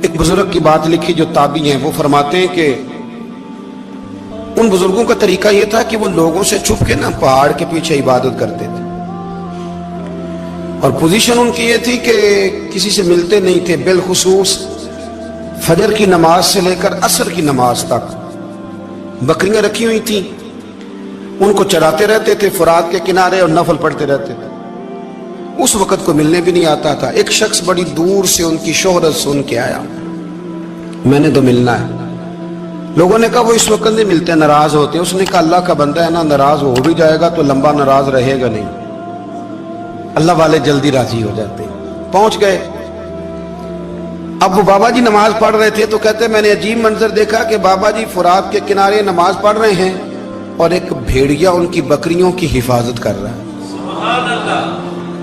ایک بزرگ کی بات لکھی جو تابعی ہیں، وہ فرماتے ہیں کہ ان بزرگوں کا طریقہ یہ تھا کہ وہ لوگوں سے چھپ کے نا پہاڑ کے پیچھے عبادت کرتے تھے، اور پوزیشن ان کی یہ تھی کہ کسی سے ملتے نہیں تھے، بالخصوص فجر کی نماز سے لے کر عصر کی نماز تک بکریاں رکھی ہوئی تھیں، ان کو چراتے رہتے تھے فرات کے کنارے اور نفل پڑھتے رہتے تھے۔ اس وقت کو ملنے بھی نہیں آتا تھا۔ ایک شخص بڑی دور سے ان کی شہرت سن کے آیا، میں نے تو ملنا ہے۔ لوگوں نے کہا وہ اس وقت نہیں ملتے، ناراض ہوتے ہیں۔ اس نے کہا اللہ کا بندہ ہے نا، ناراض ہو بھی جائے گا تو لمبا ناراض رہے گا نہیں، اللہ والے جلدی راضی ہو جاتے ہیں۔ پہنچ گئے۔ اب وہ بابا جی نماز پڑھ رہے تھے تو کہتے میں نے عجیب منظر دیکھا کہ بابا جی فرات کے کنارے نماز پڑھ رہے ہیں اور ایک بھیڑیا ان کی بکریوں کی حفاظت کر رہا ہے۔ سبحان اللہ۔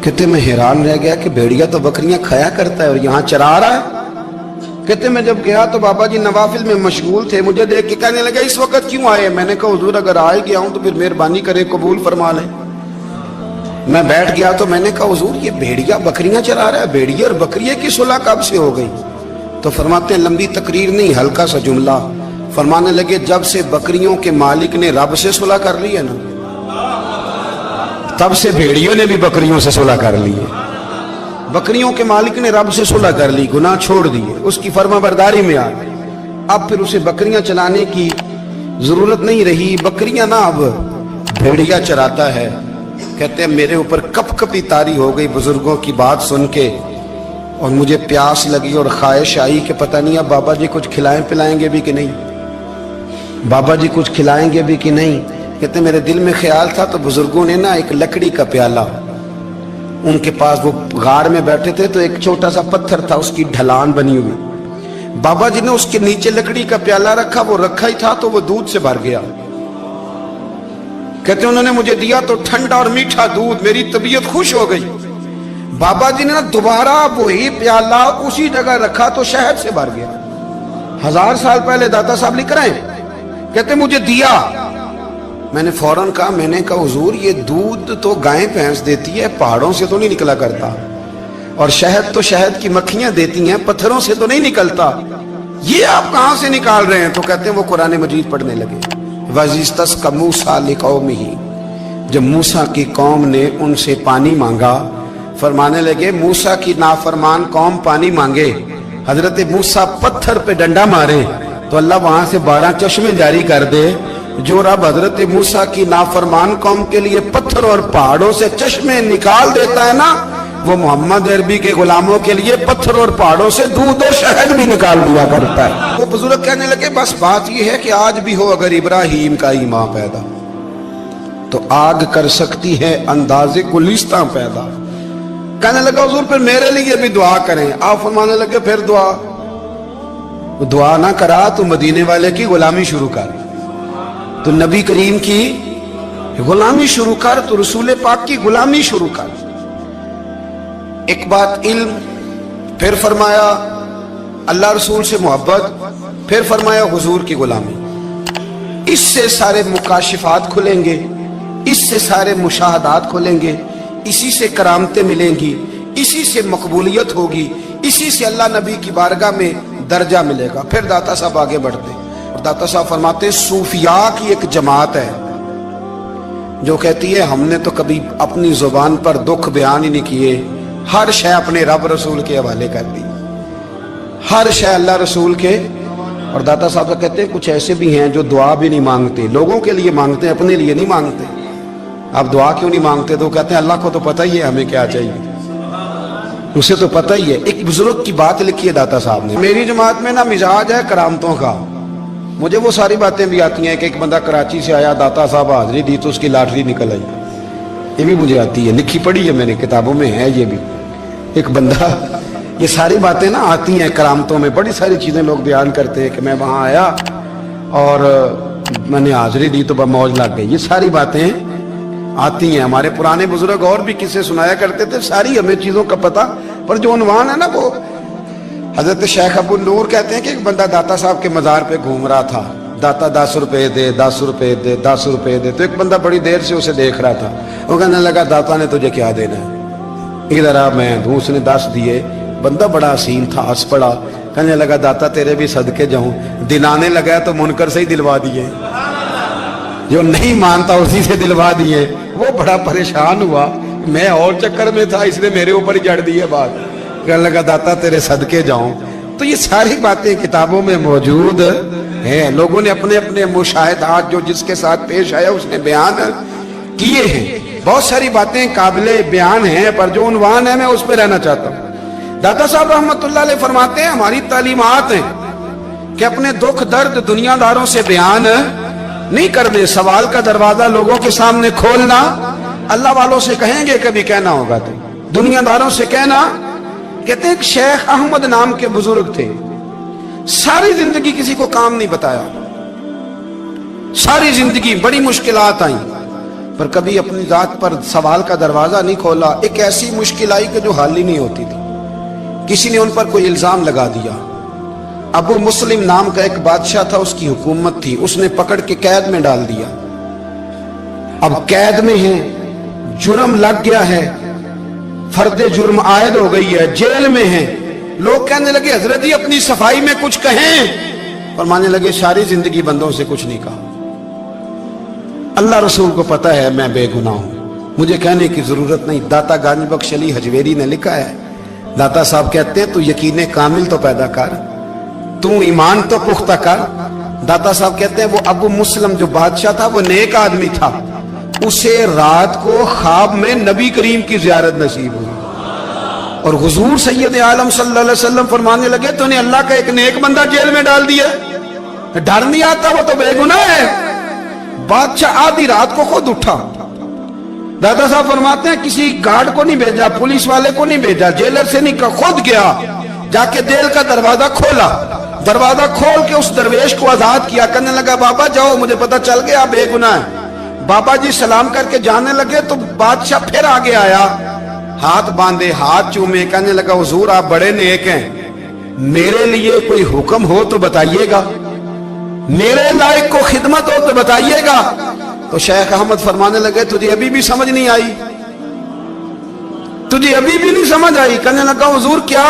کہتے میں حیران رہ گیا کہ بھیڑیا تو بکریاں کھایا کرتا ہے اور یہاں چرا رہا ہے۔ کہتے میں جب گیا تو بابا جی نوافل میں مشغول تھے، مجھے دیکھ کے کہنے لگا اس وقت کیوں آئے؟ میں نے کہا حضور اگر آئے گیا ہوں تو پھر مہربانی کرے قبول فرما لیں۔ میں بیٹھ گیا تو میں نے کہا حضور یہ بھیڑیا بکریاں چرا رہا ہے، بھیڑیا اور بکریے کی صلح کب سے ہو گئی؟ تو فرماتے ہیں لمبی تقریر نہیں، ہلکا سا جملہ۔ فرمانے لگے جب سے بکریوں کے مالک نے رب سے صلح کر لی ہے نا، تب سے بھیڑیوں نے بھی بکریوں سے صلح کر لی ہے۔ بکریوں کے مالک نے رب سے صلح کر لی، گناہ چھوڑ دیے، اس کی فرما برداری میں آ گئے۔ اب پھر اسے بکریاں چلانے کی ضرورت نہیں رہی، بکریاں نہ اب بھیڑیا چراتا ہے۔ کہتے ہیں میرے اوپر کپ کپی طاری ہو گئی بزرگوں کی بات سن کے، اور مجھے پیاس لگی اور خواہش آئی کہ پتہ نہیں اب بابا جی کچھ کھلائیں پلائیں گے بھی کہ نہیں، بابا جی کچھ کھلائیں گے بھی کہ نہیں۔ کہتے میرے دل میں خیال تھا تو بزرگوں نے نا ایک لکڑی کا پیالہ، ان کے پاس وہ غار میں بیٹھے تھے تو ایک چھوٹا سا پتھر تھا، اس کی ڈھلان بنی ہوئی، بابا جی نے اس کے نیچے لکڑی کا پیالہ رکھا، وہ رکھا ہی تھا تو وہ دودھ سے بھر گیا۔ کہتے انہوں نے مجھے دیا تو ٹھنڈا اور میٹھا دودھ، میری طبیعت خوش ہو گئی۔ بابا جی نے دوبارہ وہی پیالہ اسی جگہ رکھا تو شہد سے بھر گیا۔ 1000 سال پہلے داتا صاحب لکھ رہے ہیں، کہتے مجھے دیا۔ میں نے فوراً کہا، میں نے کہا حضور یہ دودھ تو گائیں بھینس دیتی ہے، پہاڑوں سے تو نہیں نکلا کرتا، اور شہد تو شہد کی مکھیاں دیتی ہیں، پتھروں سے تو نہیں نکلتا، یہ آپ کہاں سے نکال رہے ہیں؟ تو کہتے ہیں وہ قرآن مجید پڑھنے لگے۔ وَإِذِ اسْتَسْقَى مُوسَىٰ لِقَوْمِهِ، جب موسیٰ کی قوم نے ان سے پانی مانگا، فرمانے لگے موسیٰ کی نافرمان قوم پانی مانگے، حضرت موسیٰ پتھر پہ ڈنڈا مارے تو اللہ وہاں سے 12 چشمے جاری کر دے۔ جو رب حضرت موسیٰ کی نافرمان قوم کے لیے پتھر اور پہاڑوں سے چشمے نکال دیتا ہے نا، وہ محمد عربی کے غلاموں کے لیے پتھر اور پہاڑوں سے دودھ اور شہد بھی نکال دیا کرتا ہے۔ وہ بزرگ کہنے لگے بس بات یہ ہے کہ آج بھی ہو اگر ابراہیم کا ایمان پیدا تو آگ کر سکتی ہے انداز گلستاں پیدا۔ کہنے لگا حضور پھر میرے لیے بھی دعا کریں۔ آپ فرمانے لگے پھر دعا نہ کرا تو مدینے والے کی غلامی شروع کر، تو نبی کریم کی غلامی شروع کر، تو رسول پاک کی غلامی شروع کر۔ ایک بات علم، پھر فرمایا اللہ رسول سے محبت، پھر فرمایا حضور کی غلامی۔ اس سے سارے مکاشفات کھلیں گے، اس سے سارے مشاہدات کھلیں گے، اسی سے کرامتیں ملیں گی، اسی سے مقبولیت ہوگی، اسی سے اللہ نبی کی بارگاہ میں درجہ ملے گا۔ پھر داتا صاحب آگے بڑھتے اور داتا صاحب فرماتے صوفیاء کی ایک جماعت ہے جو کہتی ہے ہم نے تو کبھی اپنی زبان پر دکھ بیان ہی نہیں کیے، ہر شے اپنے رب رسول کے حوالے کر دی، ہر شے اللہ رسول کے۔ اور داتا صاحب کہتے ہیں کچھ ایسے بھی ہیں جو دعا بھی نہیں مانگتے، لوگوں کے لیے مانگتے ہیں، اپنے لیے نہیں مانگتے۔ آپ دعا کیوں نہیں مانگتے؟ تو کہتے ہیں اللہ کو تو پتہ ہی ہے ہمیں کیا چاہیے، اسے تو پتہ ہی ہے۔ ایک بزرگ کی بات لکھی ہے داتا صاحب نے، میری جماعت میں نا مزاج ہے کرامتوں کا، مجھے وہ ساری باتیں بھی آتی ہیں کہ ایک بندہ کراچی سے آیا، داتا صاحب حاضری دی تو اس کی لاٹری نکل آئی، یہ بھی مجھے آتی ہے، لکھی پڑھی ہے میں نے، کتابوں میں ہے یہ بھی۔ ایک بندہ، یہ ساری باتیں نا آتی ہیں کرامتوں میں، بڑی ساری چیزیں لوگ بیان کرتے ہیں کہ میں وہاں آیا اور میں نے حاضری دی تو موج لگ گئی، یہ ساری باتیں آتی ہیں۔ ہمارے پرانے بزرگ اور بھی قصے سنایا کرتے تھے، ساری ہمیں چیزوں کا پتہ، پر جو عنوان ہے نا وہ حضرت شیخ ابو نور کہتے ہیں کہ ایک بندہ داتا صاحب کے مزار پہ گھوم رہا تھا، داتا 10 روپے دے، 10 روپے دے، 10 روپے دے، تو ایک بندہ بڑی دیر سے اسے دیکھ رہا تھا، وہ کہنے لگا داتا نے تجھے کیا دینا ہے، ادھر آ میں دوں۔ اس نے 10 دیے، بندہ بڑا حسین تھا، ہنس پڑا، कहने लगा दाता तेरे भी सदके जाऊं। दिन आने लगा तो मुनकर से ही दिलवा दिए, जो नहीं मानता उसी से दिलवा दिए। वो बड़ा परेशान हुआ, मैं और चक्कर में था इसलिए मेरे ऊपर ही जड़ दी है बात। कहने लगा दाता तेरे सदके जाऊं। तो ये सारी बातें किताबों में मौजूद है, लोगों ने अपने अपने मुशाहिदात जो जिसके साथ पेश आया उसने बयान किए हैं। बहुत सारी बातें काबिले बयान हैं, पर जो उन्वान है मैं उस पर रहना चाहता हूँ। दाता साहब रहमतुल्लाह अलैह फरमाते हैं हमारी तालीमात हैं कि अपने दुख दर्द दुनियादारों से बयान नहीं करने, सवाल का दरवाजा लोगों के सामने खोलना। अल्लाह वालों से कहेंगे कभी कहना होगा तो दुनियादारों से कहना। कहते हैं शेख अहमद नाम के बुजुर्ग थे, सारी जिंदगी किसी को काम नहीं बताया, सारी जिंदगी बड़ी मुश्किलात आई, पर कभी अपनी जात पर सवाल का दरवाजा नहीं खोला। एक ऐसी मुश्किल आई कि जो हल ही नहीं होती थी। किसी ने उन पर कोई इल्जाम लगा दिया। अबू मुस्लिम नाम का एक बादशाह था, उसकी हुकूमत थी, उसने पकड़ के कैद में डाल दिया। अब कैद में है, जुर्म लग गया है, फर्दे जुर्म आयद हो गई है, जेल में है। लोग कहने लगे हजरत जी अपनी सफाई में कुछ कहें, और मानने लगे सारी जिंदगी बंदों से कुछ नहीं कहा। अल्लाह रसूल को पता है मैं बेगुनाह हूं, मुझे कहने की जरूरत नहीं। दाता गानी बख्श अली हजवेरी ने लिखा है, दाता साहब कहते हैं तू यकीन कामिल तो पैदा कर, तू ईमान तो पुख्ता कर। दाता साहब कहते हैं वो अबू मुस्लिम जो बादशाह था वो नेक आदमी था, उसे रात को ख्वाब में नबी करीम की ज़ियारत नसीब हुई, और हुजूर सैयद आलम सल्लल्लाहु अलैहि वसल्लम फरमाने लगे तूने अल्लाह का एक नेक बंदा जेल में डाल दिया, डर नहीं आता, वो तो बेगुनाह है। बादशाह आधी रात को खुद उठा। दादा साहब फरमाते हैं किसी गार्ड को नहीं भेजा, पुलिस वाले को नहीं भेजा, जेलर से नहीं, खुद गया, जाके जेल का दरवाजा खोला, दरवाजा खोल के उस दरवेश को आजाद किया। कहने लगा बाबा जाओ, मुझे पता चल गया बेगुनाह है। बाबा जी सलाम करके जाने लगे तो बादशाह फिर आगे आया, हाथ बांधे, हाथ चूमे, कहने लगा हुजूर आप बड़े नेक हैं, मेरे लिए कोई हुक्म हो तो बताइएगा, मेरे लायक को खिदमत हो तो बताइएगा। तो शेख अहमद फरमाने लगे तुझे अभी भी समझ नहीं आई, तुझे अभी भी नहीं समझ आई। कहने लगा हुजूर क्या?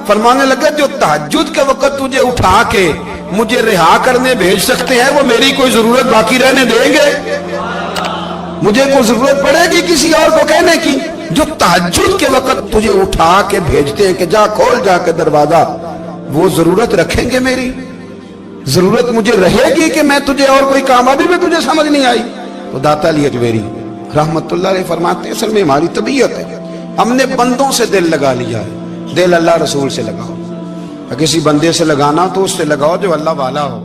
फरमाने लगे जो तहज्जुद के वक्त तुझे उठा के मुझे रिहा करने भेज सकते हैं वो मेरी कोई जरूरत बाकी रहने देंगे? मुझे कोई जरूरत पड़ेगी किसी और को कहने की? जो तहज्जुद के वक्त तुझे उठा के भेजते हैं कि जा खोल जाके दरवाजा, वो जरूरत रखेंगे मेरी? जरूरत मुझे रहेगी कि मैं तुझे और कोई काम, अभी भी तुझे समझ नहीं आई? तो दाता अली अजमेरी रहमतुल्लाह अलैह फरमाते हैं असल में हमारी तबीयत है, हमने बंदों से दिल लगा लिया है। दिल अल्लाह रसूल से लगाओ, किसी बंदे से लगाना तो उससे लगाओ जो अल्लाह वाला हो।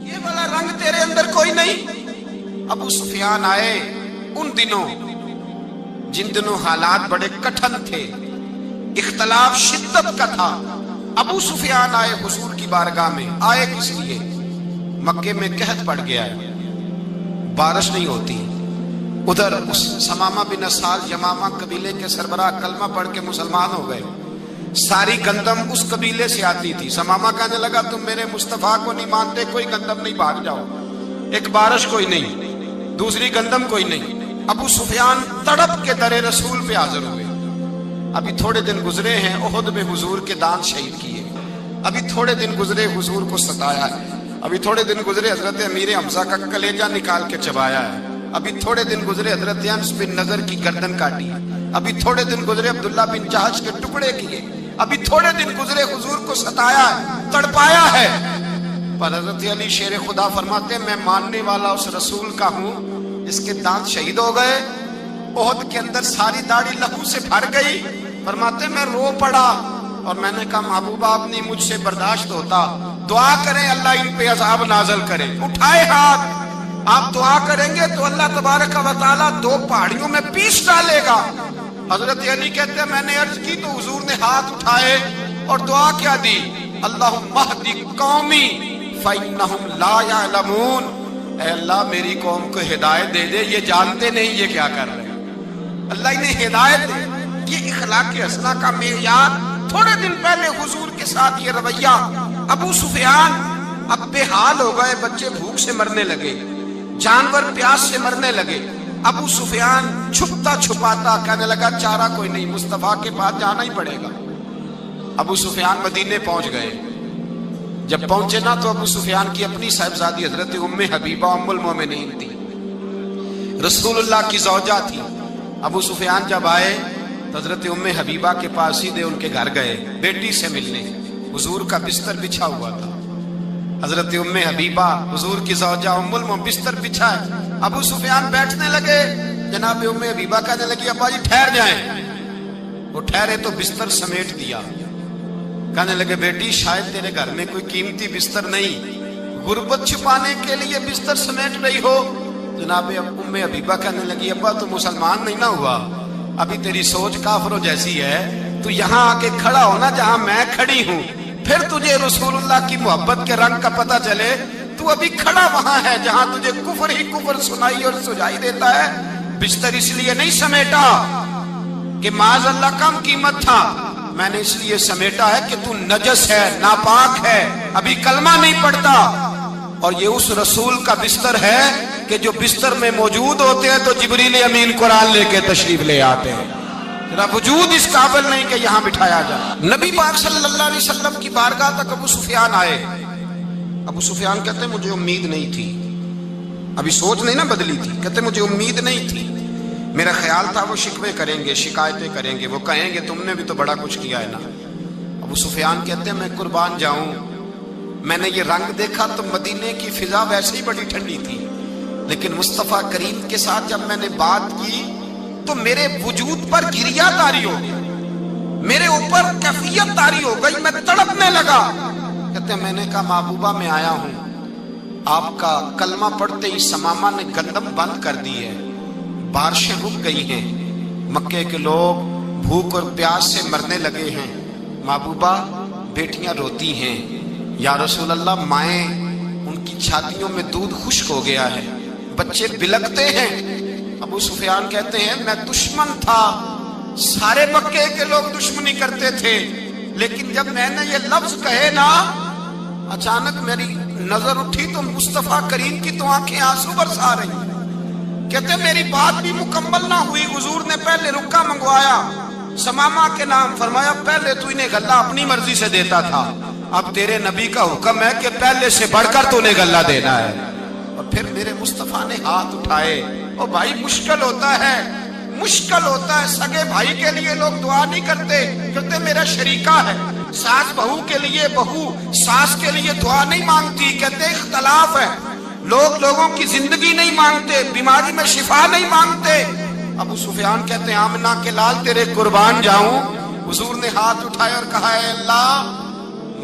ये वाला रंग तेरे अंदर कोई नहीं। अबू सुफियान आए उन दिनों जिन दिनों हालात बड़े कठिन थे, इख्तलाफ शिद्दत का था। अबू सुफियान आए हुजूर की बारगाह में। आए किस लिए? मक्के में कहत पड़ गया है, बारिश नहीं होती। उधर उस समामा बिन असाल यमामा कबीले के सरबराह कलमा पढ़ के मुसलमान हो गए। सारी गंदम उस कबीले से आती थी। समामा कहने लगा तुम मेरे मुस्तफा को नहीं मानते, कोई गंदम नहीं, भाग जाओ। एक बारिश कोई नहीं, दूसरी गंदम कोई नहीं। अबू सुफियान तड़प के दरे रसूल पे हाजिर हुए। अभी थोड़े दिन गुजरे हैं, ओहद में हुजूर के दांत शहीद किए। अभी थोड़े दिन गुजरे, हुजूर को सताया है। अभी थोड़े दिन गुजरे, हजरत अमीर हमजा का कलेजा निकाल के चबाया है। अभी थोड़े दिन गुजरे, हजरत अनस बिन नजर की गर्दन काटी। अभी थोड़े दिन गुजरे, अब्दुल्ला बिन जहश के टुकड़े किए। अभी थोड़े दिन गुजरे, हुजूर को सताया है, तड़पाया है। पर हजरत अली शेर खुदा फरमाते मैं मानने वाला उस रसूल का हूं इसके दांत शहीद हो गए। ओहद के अंदर सारी दाढ़ी लहू से भर गई। फरमाते मैं रो पड़ा और मैंने कहा महबूबा आप नहीं मुझसे बर्दाश्त होता, दुआ करें अल्लाह इन पे अज़ाब नाज़िल करे। उठाए हाथ, आप दुआ करेंगे तो अल्लाह तबारक व तआला दो पहाड़ियों में पीस डालेगा। हजरत अली कहते हैं मैंने अर्ज की तो हुजूर ने हाथ उठाए और दुआ क्या दी, अल्लाहुम्मा हदी कौमी फइन्नहुम ला यअलमून। ऐ अल्लाह मेरी कौम को हिदायत दे दे, ये जानते नहीं ये क्या कर रहे हैं। अल्लाह इन्हें हिदायत दे। ये इखलाक हसना का मेयार थोड़े दिन पहले हुजूर के साथ ये रवैया। अबू सुफियान अब बेहाल हो गए, बच्चे भूख से मरने लगे, जानवर प्यास से मरने लगे। अबू सुफियान छुपता छुपाता कहने लगा चारा कोई नहीं, मुस्तफा के पास जाना ही पड़ेगा। अबू सुफियान मदीने पहुंच गए। जब पहुंचे ना तो अबू सुफियान की अपनी साहिबजादी हजरत उम्मे हबीबा उम्मुल मोमिनीन थी, रसूलुल्लाह की ज़ौजा थी। अबू सुफियान जब आए तो हजरत उम्मे हबीबा के पास सीधे उनके घर गए बेटी से मिलने। हुजूर का बिस्तर बिछा हुआ था, हजरत उम्मे हबीबा हुजूर की ज़ौजा उम्मुल मोमिनीन बिस्तर बिछाए। अबू सुफियान बैठने लगे, जनाब उम्मे हबीबा कहने लगी अब्बा जी ठहर जाएं। वो ठहरे तो बिस्तर समेट दिया। कहने लगे बेटी शायद तेरे घर में कोई कीमती बिस्तर नहीं, गुर्बत छुपाने के लिए बिस्तर समेट रही हो। जनाब उम्मे हबीबा कहने लगी अब्बा तू मुसलमान नहीं ना हुआ, अभी तेरी सोच काफिरों जैसी है, तू यहाँ आके खड़ा हो ना जहाँ मैं खड़ी हूँ, फिर तुझे रसूलुल्लाह की मोहब्बत के रंग का पता चले। तू अभी खड़ा वहां है जहां तुझे कुफर ही कुफर सुनाई और सुझाई देता है। बिस्तर इसलिए नहीं समेटा कि माज़अल्लाह कम कीमत था, मैंने इसलिए समेटा है कि तू नजस है, नापाक है, अभी कलमा नहीं पढ़ता। और ये उस रसूल का बिस्तर है कि जो बिस्तर में मौजूद होते हैं तो जिब्रील अमीन कुरान लेके तशरीफ ले आते हैं। तेरा वजूद इस काबिल नहीं कि यहाँ बिठाया जाए। नबी पाक सल्लल्लाहु अलैहि वसल्लम की बारगाह तक अबू सुफियान आए। अबू सुफियान कहते मुझे उम्मीद नहीं थी, अभी सोच नहीं ना बदली थी, कहते मुझे उम्मीद नहीं थी, मेरा ख्याल था वो शिकवे करेंगे, शिकायतें करेंगे, वो कहेंगे तुमने भी तो बड़ा कुछ किया है ना। अबू सुफियान कहते हैं मैं कुर्बान जाऊं, मैंने ये रंग देखा तो मदीने की फिजा वैसे ही बड़ी ठंडी थी, लेकिन मुस्तफ़ा करीम के साथ जब मैंने बात की तो मेरे वजूद पर गिरिया तारी हो गई, मेरे ऊपर कैफियत तारी हो गई, मैं तड़पने लगा। कहते मैंने कहा महबूबा मैं आया हूं, आपका कलमा पढ़ते ही समामा ने गंदम बंद कर दी है, बारिशें रुक गई हैं, मक्के के लोग भूख और प्यास से मरने लगे हैं, महबूबा बेटियां रोती हैं, या रसूल अल्लाह माएँ उनकी छातियों में दूध खुश्क हो गया है, बच्चे बिलकते हैं। अबू सुफियान कहते हैं मैं दुश्मन था, सारे मक्के के लोग दुश्मनी करते थे, लेकिन जब मैंने ये लफ्ज कहे ना अचानक मेरी नजर उठी तो मुस्तफा करीम की तो आंखें आंसू बरसा रही। कहते मेरी बात भी मुकम्मल ना हुई, हुजूर ने पहले रुक्का मंगवाया समामा के नाम, फरमाया पहले तू इन्हें गल्ला अपनी मर्जी से देता था, अब तेरे नबी का हुक्म है कि पहले से बढ़कर तूने गल्ला देना है। और फिर मेरे मुस्तफा ने हाथ उठाए। और भाई मुश्किल होता है, मुश्किल होता है, सगे भाई के लिए लोग दुआ नहीं करते, कहते मेरा शरीका है, सास बहू के लिए बहू सास के लिए दुआ नहीं मांगती, कहते इख्तलाफ है, लोग लोगों की जिंदगी नहीं मांगते, बीमारी में शिफा नहीं मांगते। अबू सुफियान कहते हैं आमना के लाल तेरे कुर्बान जाऊं। हुजूर ने हाथ उठाए और कहा है अल्लाह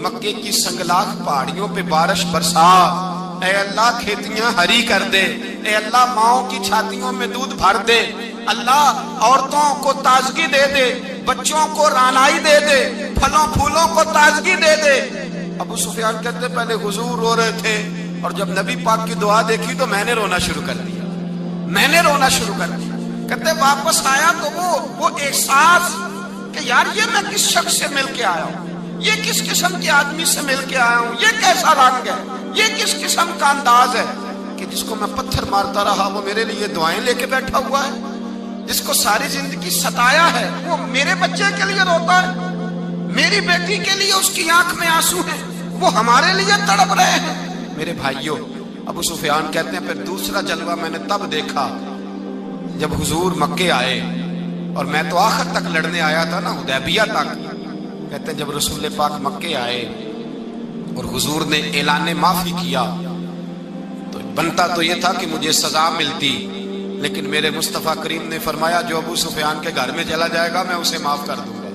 मक्के की संगलाख पहाड़ियों पे बारिश बरसा, ऐ अल्लाह खेतियां हरी कर दे, ऐ अल्लाह माओं की छातियों में दूध भर दे, अल्लाह औरतों को ताजगी दे दे, बच्चों को रानाई दे दे, फलों फूलों को ताजगी दे दे। अबू सुफियान कहते पहले हुजूर रो रहे थे और जब नबी पाक की दुआ देखी तो मैंने रोना शुरू कर दिया, मैंने रोना शुरू कर दिया। कहते वापस आया तो वो एहसास कि यार ये मैं किस शख्स से मिल के आया हूँ, ये किस किस्म के आदमी से मिल के आया हूँ, ये कैसा रंग है, ये किस किस्म का अंदाज है कि जिसको मैं पत्थर मारता रहा वो मेरे लिए दुआएं लेके बैठा हुआ है, जिसको सारी जिंदगी सताया है वो मेरे बच्चे के लिए रोता है, मेरी बेटी के लिए उसकी आंख में आंसू है, वो हमारे लिए तड़प रहे हैं। मेरे भाइयों, अबू सुफियान कहते हैं फिर दूसरा जलवा मैंने तब देखा जब हुजूर मक्के आए, और मैं तो आखिर तक लड़ने आया था ना, हुदैबिया तक। कहते हैं जब रसूल पाक मक्के आए और हुजूर ने ऐलान माफी किया तो बनता तो ये था कि मुझे सजा मिलती, लेकिन मेरे मुस्तफ़ा करीम ने फरमाया जो अबू सुफियान के घर में चला जाएगा मैं उसे माफ कर दूंगा।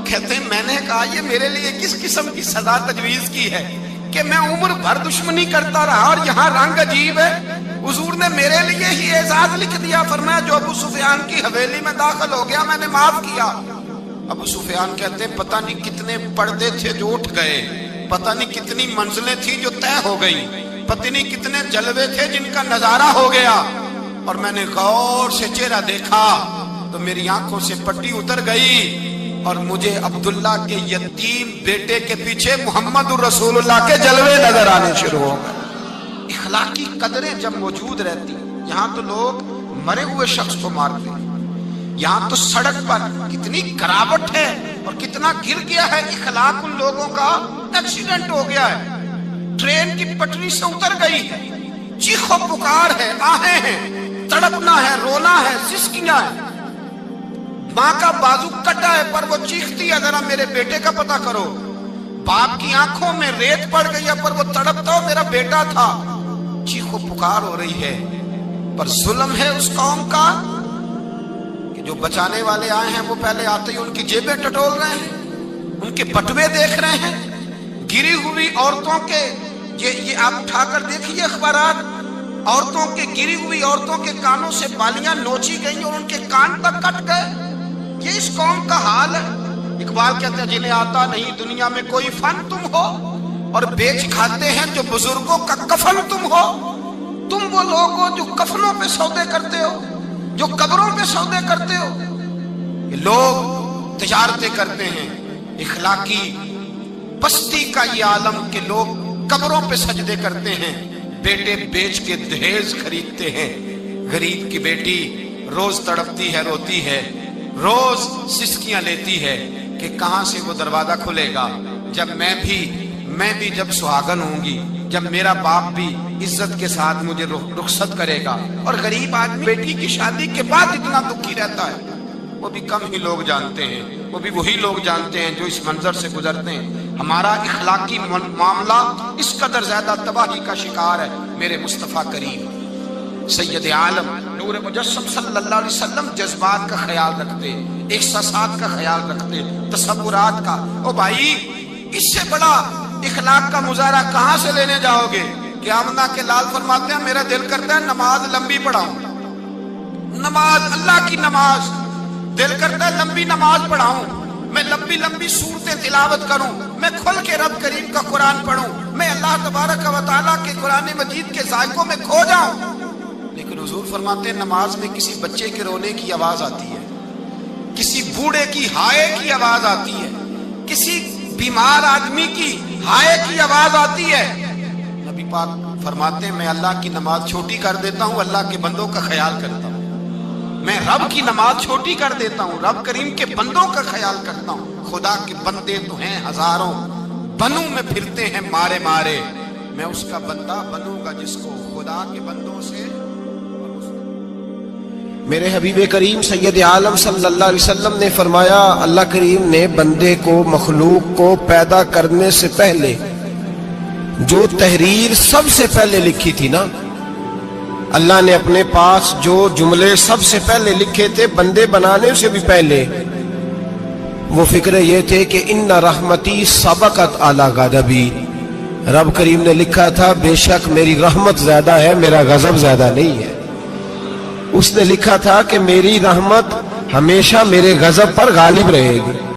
कहते हैं मैंने कहा ये मेरे लिए किस किस्म की सजा तजवीज की है कि मैं उम्र भर दुश्मनी करता रहा और यहाँ रंग अजीब है। हुजूर ने मेरे लिए ही एजाज लिख दिया, फरमाया जो अबू सुफियान की हवेली में दाखिल हो गया मैंने माफ किया। अबू सुफियान कहते हैं पता नहीं कितने पर्दे थे जो उठ गए, पता नहीं कितनी मंजिलें थी जो तय हो गई, पता नहीं कितने जलवे थे जिनका नजारा हो गया। और मैंने गौर से चेहरा देखा तो मेरी आंखों से पट्टी उतर गई। اور مجھے عبداللہ کے یتیم بیٹے کے پیچھے محمد رسول اللہ کے جلوے نظر آنے شروع ہو گئے۔ اخلاقی قدریں جب موجود رہتی، یہاں تو لوگ مرے ہوئے شخص کو مارتے ہیں، یہاں تو سڑک پر کتنی گراوٹ ہے اور کتنا گر گیا ہے اخلاق ان لوگوں کا، ایکسیڈنٹ ہو گیا ہے، ٹرین کی پٹری سے اتر گئی ہے، چیخو پکار ہے، آہیں ہیں، تڑپنا ہے، رونا ہے، سسکیاں ہے، ماں کا بازو کٹا ہے پر وہ چیختی ہے ذرا میرے بیٹے کا پتہ کرو، باپ کی آنکھوں میں ریت پڑ گئی ہے پر وہ تڑپتا ہو میرا بیٹا تھا، چیخو پکار ہو رہی ہے۔ پر ظلم ہے اس قوم کا کہ جو بچانے والے آئے ہیں وہ پہلے آتے ہی ان کی جیبیں ٹٹول رہے ہیں، ان کے بٹوے دیکھ رہے ہیں، گری ہوئی عورتوں کے، یہ آپ اٹھا کر دیکھیے اخبارات، عورتوں کے گری ہوئی عورتوں کے کانوں سے بالیاں نوچی گئیں اور ان کے کان تک کٹ گئے۔ یہ اس قوم کا حال ہے۔ اقبال کہتے ہیں جنہیں آتا نہیں دنیا میں کوئی فن تم ہو اور بیچ کھاتے ہیں جو بزرگوں کا کفن تم ہو۔ تم وہ لوگ ہو جو کفنوں پہ سودے کرتے ہو، جو قبروں پہ سودے کرتے ہو۔ یہ لوگ تجارتیں کرتے ہیں، اخلاقی پستی کا یہ عالم کہ لوگ قبروں پہ سجدے کرتے ہیں، بیٹے بیچ کے دہیز خریدتے ہیں۔ غریب کی بیٹی روز تڑپتی ہے، روتی ہے، روز سسکیاں لیتی ہے کہ کہاں سے وہ دروازہ کھلے گا جب میں بھی جب سہاگن ہوں گی، جب میرا باپ بھی عزت کے ساتھ مجھے رخصت کرے گا۔ اور غریب آدمی بیٹی کی شادی کے بعد اتنا دکھی رہتا ہے، وہ بھی کم ہی لوگ جانتے ہیں، وہ بھی وہی لوگ جانتے ہیں جو اس منظر سے گزرتے ہیں۔ ہمارا اخلاقی معاملہ اس قدر زیادہ تباہی کا شکار ہے۔ میرے مصطفیٰ کریم سید عالم نور مجسم صلی اللہ علیہ وسلم جذبات کا خیال رکھتے، احساسات کا خیال رکھتے، تصورات کا۔ او بھائی، اس سے بڑا اخلاق کا مظاہرہ کہاں سے لینے جاؤ گے؟ کہ آمنہ کے لال فرماتے ہیں میرا دل کرتا ہے نماز لمبی پڑھاؤں، نماز اللہ کی نماز، دل کرتا ہے لمبی نماز پڑھاؤں، میں لمبی لمبی صورتیں تلاوت کروں، میں کھل کے رب کریم کا قرآن پڑھوں، میں اللہ تبارک و تعالیٰ کے قرآن مجید کے ذائقوں میں کھو جاؤں۔ لیکن حضور فرماتے ہیں نماز میں کسی بچے کے رونے کی آواز آتی ہے، کسی بوڑھے کی ہائے کی آواز آتی ہے، کسی بیمار آدمی کی ہائے کی آواز آتی ہے۔ نبی پاک فرماتے ہیں میں اللہ کی نماز چھوٹی کر دیتا ہوں، اللہ کے بندوں کا خیال کرتا ہوں۔ میں رب کی نماز چھوٹی کر دیتا ہوں، رب کریم کے بندوں کا خیال کرتا ہوں۔ خدا کے بندے تو ہیں ہزاروں، بنوں میں پھرتے ہیں مارے مارے، میں اس کا بندہ بنوں گا جس کو خدا کے بندوں سے۔ میرے حبیب کریم سید عالم صلی اللہ علیہ وسلم نے فرمایا اللہ کریم نے بندے کو، مخلوق کو پیدا کرنے سے پہلے جو تحریر سب سے پہلے لکھی تھی نا، اللہ نے اپنے پاس جو جملے سب سے پہلے لکھے تھے بندے بنانے سے بھی پہلے، وہ فکر یہ تھے کہ ان رحمتی سبقت اعلی غضبی۔ رب کریم نے لکھا تھا بے شک میری رحمت زیادہ ہے، میرا غضب زیادہ نہیں ہے۔ اس نے لکھا تھا کہ میری رحمت ہمیشہ میرے غضب پر غالب رہے گی۔